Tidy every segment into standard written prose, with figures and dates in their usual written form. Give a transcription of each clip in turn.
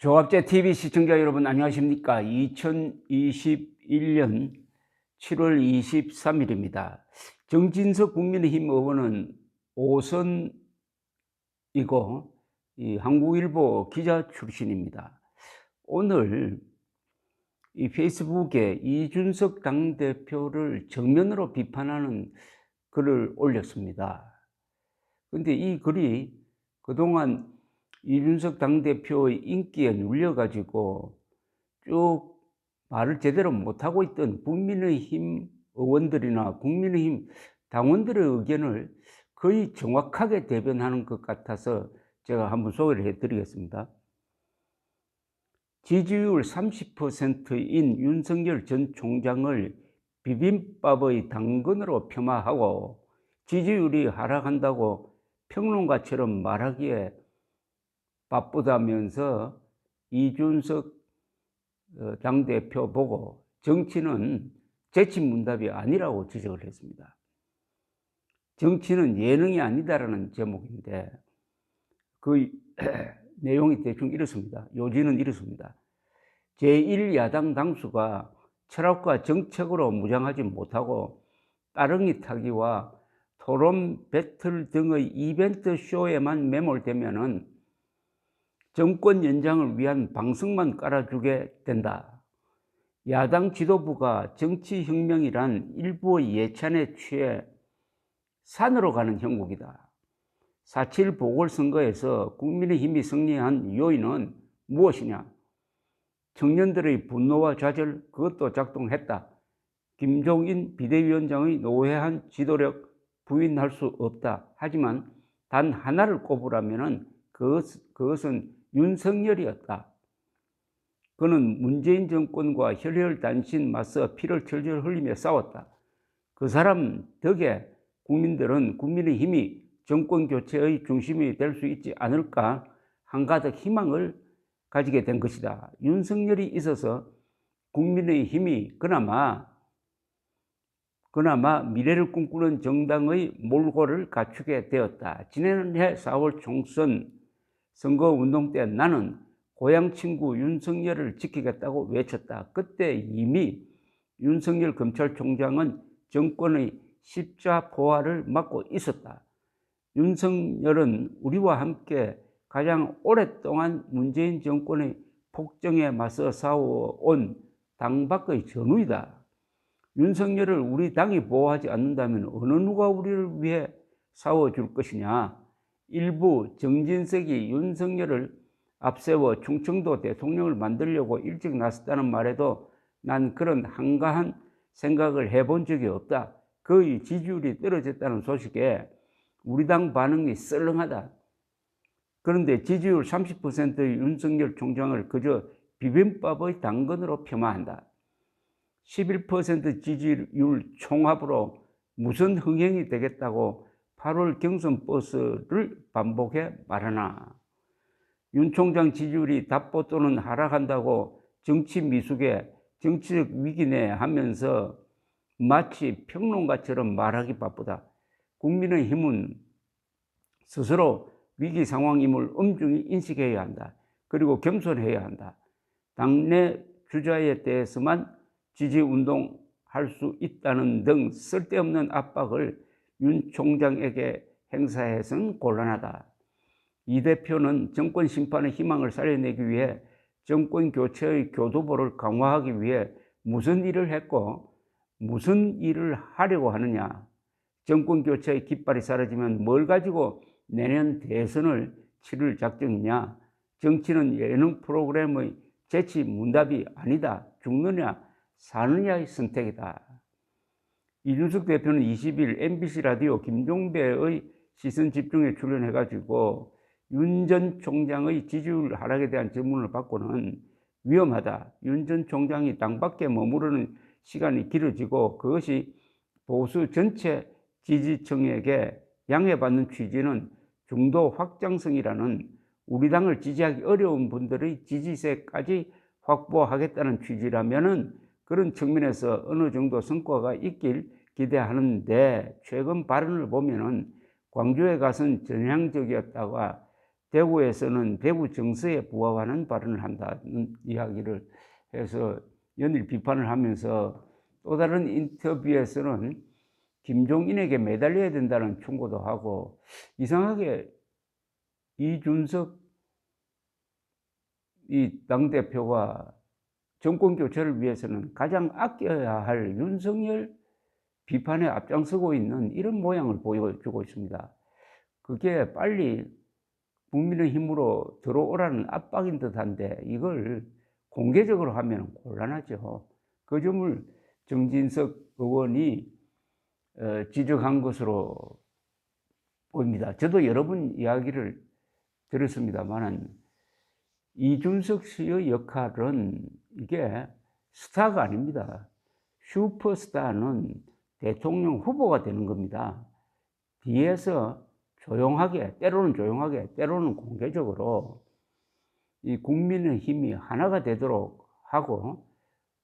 조합제 TV 시청자 여러분 안녕하십니까? 2021년 7월 23일입니다. 정진석 국민의힘 의원은 5선이고 이 한국일보 기자 출신입니다. 오늘 이 페이스북에 이준석 당대표를 정면으로 비판하는 글을 올렸습니다. 근데 이 글이 그동안 이준석 당대표의 인기에 눌려가지고 쭉 말을 제대로 못하고 있던 국민의힘 의원들이나 국민의힘 당원들의 의견을 거의 정확하게 대변하는 것 같아서 제가 한번 소개를 해드리겠습니다. 지지율 30%인 윤석열 전 총장을 비빔밥의 당근으로 폄하하고 지지율이 하락한다고 평론가처럼 말하기에 바쁘다면서 이준석 당대표 보고 정치는 재치문답이 아니라고 지적을 했습니다. 정치는 예능이 아니다라는 제목인데 그 내용이 대충 이렇습니다. 요지는 이렇습니다. 제1야당 당수가 철학과 정책으로 무장하지 못하고 따릉이 타기와 토론 배틀 등의 이벤트 쇼에만 매몰되면은 정권 연장을 위한 방석만 깔아주게 된다. 야당 지도부가 정치혁명이란 일부의 예찬에 취해 산으로 가는 형국이다. 4.7 보궐선거에서 국민의힘이 승리한 요인은 무엇이냐? 청년들의 분노와 좌절, 그것도 작동했다. 김종인 비대위원장의 노회한 지도력 부인할 수 없다. 하지만 단 하나를 꼽으라면 그것은 윤석열이었다. 그는 문재인 정권과 혈혈단신 맞서 피를 철철 흘리며 싸웠다. 그 사람 덕에 국민들은 국민의힘이 정권 교체의 중심이 될 수 있지 않을까 한가득 희망을 가지게 된 것이다. 윤석열이 있어서 국민의힘이 그나마 미래를 꿈꾸는 정당의 몰골을 갖추게 되었다. 지난해 4월 총선 선거운동 때 나는 고향 친구 윤석열을 지키겠다고 외쳤다. 그때 이미 윤석열 검찰총장은 정권의 십자포화를 맞고 있었다. 윤석열은 우리와 함께 가장 오랫동안 문재인 정권의 폭정에 맞서 싸워온 당 밖의 전우이다. 윤석열을 우리 당이 보호하지 않는다면 어느 누가 우리를 위해 싸워줄 것이냐. 일부 정진석이 윤석열을 앞세워 충청도 대통령을 만들려고 일찍 나섰다는 말에도 난 그런 한가한 생각을 해본 적이 없다. 그의 지지율이 떨어졌다는 소식에 우리 당 반응이 썰렁하다. 그런데 지지율 30%의 윤석열 총장을 그저 비빔밥의 당근으로 폄하한다. 11% 지지율 총합으로 무슨 흥행이 되겠다고 8월 경선 버스를 반복해 말하나. 윤 총장 지지율이 답보 또는 하락한다고 정치 미숙에 정치적 위기네 하면서 마치 평론가처럼 말하기 바쁘다. 국민의힘은 스스로 위기 상황임을 엄중히 인식해야 한다. 그리고 겸손해야 한다. 당내 주자에 대해서만 지지운동할 수 있다는 등 쓸데없는 압박을 윤 총장에게 행사해서는 곤란하다. 이 대표는 정권 심판의 희망을 살려내기 위해 정권 교체의 교두보를 강화하기 위해 무슨 일을 했고 무슨 일을 하려고 하느냐. 정권 교체의 깃발이 사라지면 뭘 가지고 내년 대선을 치를 작정이냐. 정치는 예능 프로그램의 재치 문답이 아니다. 죽느냐 사느냐의 선택이다. 이준석 대표는 20일 MBC 라디오 김종배의 시선집중에 출연해가지고 윤 전 총장의 지지율 하락에 대한 질문을 받고는 위험하다. 윤 전 총장이 당 밖에 머무르는 시간이 길어지고 그것이 보수 전체 지지층에게 양해받는 취지는 중도 확장성이라는 우리 당을 지지하기 어려운 분들의 지지세까지 확보하겠다는 취지라면은 그런 측면에서 어느 정도 성과가 있길 기대하는데 최근 발언을 보면은 광주에 가서는 전향적이었다가 대구에서는 대구 정서에 부합하는 발언을 한다는 이야기를 해서 연일 비판을 하면서 또 다른 인터뷰에서는 김종인에게 매달려야 된다는 충고도 하고, 이상하게 이준석 이 당대표가 정권 교체를 위해서는 가장 아껴야 할 윤석열 비판에 앞장서고 있는 이런 모양을 보여주고 있습니다. 그게 빨리 국민의힘으로 들어오라는 압박인 듯한데 이걸 공개적으로 하면 곤란하죠. 그 점을 정진석 의원이 지적한 것으로 보입니다. 저도 여러 번 이야기를 들었습니다만 이준석 씨의 역할은 이게 스타가 아닙니다. 슈퍼스타는 대통령 후보가 되는 겁니다. 뒤에서 조용하게, 때로는 조용하게, 때로는 공개적으로 이 국민의힘이 하나가 되도록 하고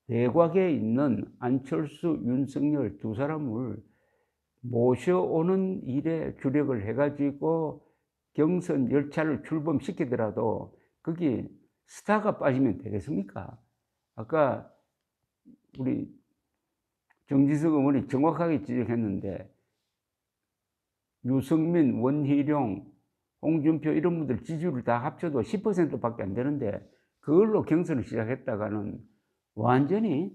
외곽에 있는 안철수, 윤석열 두 사람을 모셔오는 일에 주력을 해가지고 경선 열차를 출범시키더라도 거기 스타가 빠지면 되겠습니까? 아까 우리 정진석 의원이 정확하게 지적했는데 유승민, 원희룡, 홍준표 이런 분들 지지율을 다 합쳐도 10%밖에 안 되는데 그걸로 경선을 시작했다가는 완전히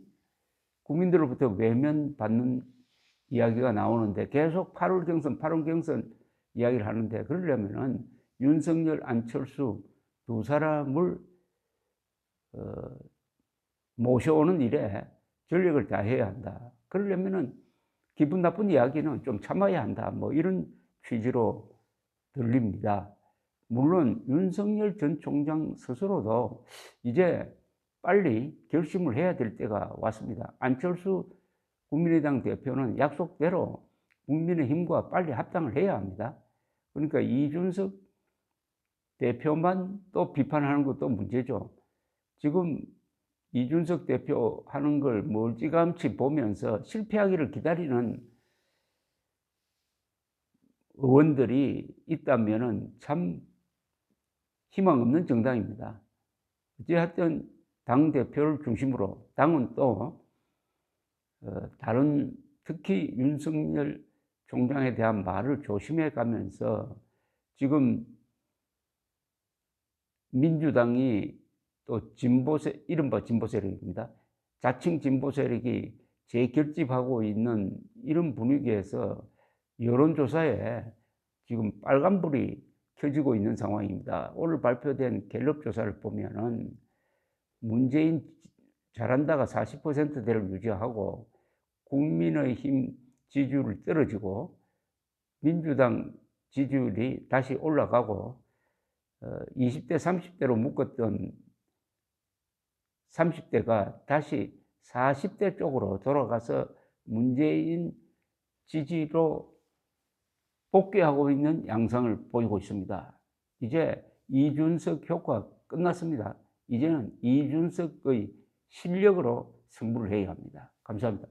국민들로부터 외면받는 이야기가 나오는데 계속 8월 경선, 8월 경선 이야기를 하는데 그러려면은 윤석열, 안철수 두 사람을 모셔오는 일에 전력을 다해야 한다. 그러려면은 기분 나쁜 이야기는 좀 참아야 한다. 뭐 이런 취지로 들립니다. 물론 윤석열 전 총장 스스로도 이제 빨리 결심을 해야 될 때가 왔습니다. 안철수 국민의당 대표는 약속대로 국민의힘과 빨리 합당을 해야 합니다. 그러니까 이준석 대표만 또 비판하는 것도 문제죠. 지금 이준석 대표 하는 걸 멀찌감치 보면서 실패하기를 기다리는 의원들이 있다면 참 희망 없는 정당입니다. 어찌하여튼 당대표를 중심으로 당은 또 다른 특히 윤석열 총장에 대한 말을 조심해 가면서 지금 민주당이 또 이른바 진보 세력입니다. 자칭 진보 세력이 재결집하고 있는 이런 분위기에서 여론조사에 지금 빨간불이 켜지고 있는 상황입니다. 오늘 발표된 갤럽 조사를 보면은 문재인 잘한다가 40%대를 유지하고 국민의힘 지지율이 떨어지고 민주당 지지율이 다시 올라가고 20대, 30대로 묶었던 30대가 다시 40대 쪽으로 돌아가서 문재인 지지로 복귀하고 있는 양상을 보이고 있습니다. 이제 이준석 효과 끝났습니다. 이제는 이준석의 실력으로 승부를 해야 합니다. 감사합니다.